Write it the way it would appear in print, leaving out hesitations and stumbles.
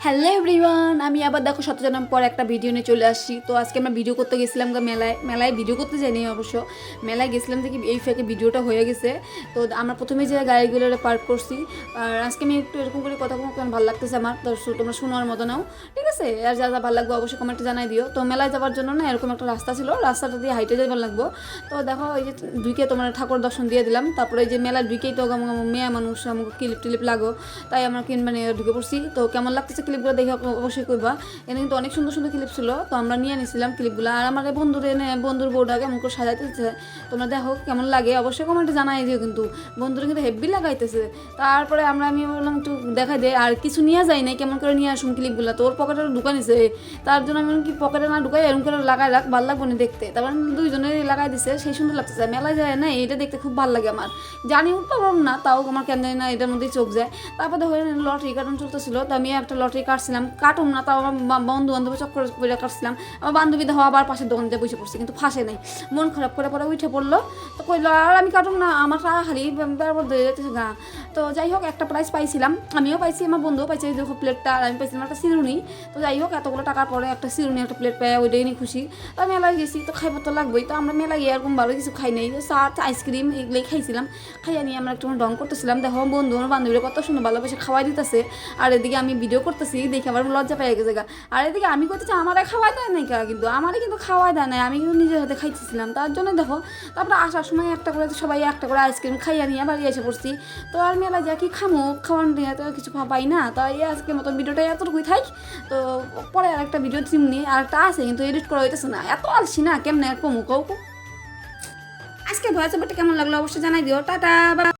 Hello everyone, আমি আবার দেখো শতজনম পর একটা ভিডিও নিয়ে চলে আসছি। তো আজকে আমরা ভিডিও করতে গেছিলাম মেলায় ভিডিও করতে যাইনি অবশ্য, মেলায় গেছিলাম থেকে এই ফাঁকে ভিডিওটা হয়ে গেছে। তো আমরা প্রথমে যে গাড়িগুলো পার্ক করছি, আর আজকে আমি একটু এরকম করে কথা বলতে ভালো লাগতেছে আমার, তো তোমরা শোনার মতো নাও, ঠিক আছে? আর যা যা ভালো লাগবে অবশ্যই কমেন্টে জানাই দিও। তো মেলায় যাওয়ার জন্য না এরকম একটা রাস্তা ছিল, রাস্তাটা দিয়ে হাইটে যাই ভালো লাগবো। তো দেখো এই যে ঢুকে তোমার ঠাকুর দর্শন দিয়ে দিলাম, তারপরে এই যে মেলায় ঢুকেই তো মেয়ে মানুষ আমাকে ক্লিপ টিলিপ লাগো, তাই আমরা মানে ঢুকে পড়ছি। তো কেমন লাগতেছে ক্লিপগুলো দেখে অবশ্যই কইবা। এখানে কিন্তু অনেক সুন্দর সুন্দর ক্লিপ ছিল, তো আমরা নিয়ে নিয়েছিলাম ক্লিপগুলো। আর আমার বন্ধুর বউটা কেমন করে সাজাইতেছে তোমরা দেখো কেমন লাগে অবশ্যই কমেন্টে জানাই দিও। কিন্তু বন্ধুরা কিন্তু হেভি লাগাইতেছে। তারপরে আমি বললাম একটু দেখাই দে, আর কিছু নিয়ে যাই নাই, কেমন করে নিয়ে আসুন ক্লিপগুলো, তোর পকেটে ঢুকা নিছে, তার জন্য আমি কি পকেটে না ঢুকাই এরকম করে লাগাই রাখ, ভালো লাগবো না দেখতে। তারপর দুইজনে লাগাই দিছে, সেই সুন্দর লাগতেছে। মেলায় যায় না এটা দেখতে খুব ভালো লাগে আমার, জানি উঠতে পারবো না, তাও আমার কেন জানি না এটার মধ্যেই চোখ যায়। তারপর দেখো লটারি কার্টুন চলতেছিল, তো আমি একটা লটারি কাটছিলাম, কাটুম না, তাও আমার বন্ধু বান্ধব চক্কর করে কাটছিলাম। আমার বান্ধবী দেখো আবার পাশের দোকান দিয়ে বসে পড়ছে, কিন্তু ফাঁসে নাই, মন খারাপ করে পরে উঠে পড়লো। তো কইলো আর আমি কাটুম না, আমার খালি বেরবার দিয়ে যেতেছে গা। তো যাই হোক একটা প্রাইজ পাইছিলাম, আমিও পাইছি, আমার বন্ধুও পাইছে, দেখো প্লেটটা, আর আমি পাইছিলাম একটা সিরুনি। তো যাই হোক এতগুলো টাকার পরে একটা সিরুনি একটা প্লেট পাই, ওইটাই নিয়ে খুশি। তো মেলায় গেছি, তো খাইবার তো লাগবেই। তো আমরা মেলায় গিয়ে এরকম ভালো কিছু খাই নাই, চাট আইসক্রিম এগুলোই খাইছিলাম। খাইয়া নিয়ে আমরা একটু ডং করতেছিলাম, দেখো বন্ধু আমার বান্ধবীরা কত সুন্দর ভালোবেসে খাওয়াই দিতেছে। আর এদিকে আমি ভিডিও করতেছি দেখে আমার লজ্জা পেয়ে গেছে গা। আর এদিকে আমি করতেছি আমারে খাওয়াই দেয় নাই কা, কিন্তু আমারই কিন্তু খাওয়াই দেয় নাই, আমি কিন্তু নিজের হাতে খাইতেছিলাম। তার জন্য দেখো তারপরে আসার সময় একটা করে সবাই একটা করে আইসক্রিম খাইয়া নিয়ে বাড়ি এসে পড়ছি। তো আর মেলা যা কি খামো, খাওয়ান নিয়ে তো কিছু পাই না। তো এই আজকের মতো ভিডিওটা এতটুকুই থাক। তো পরে আর একটা ভিডিও চিমনি আর একটা আছে, কিন্তু এডিট করা হইতেছে না, এত আলসি না, কেমনে আর কমু কও। আজকে ভয়েস ওভারটা কেমন লাগলো অবশ্যই জানাই দিও। টাটা।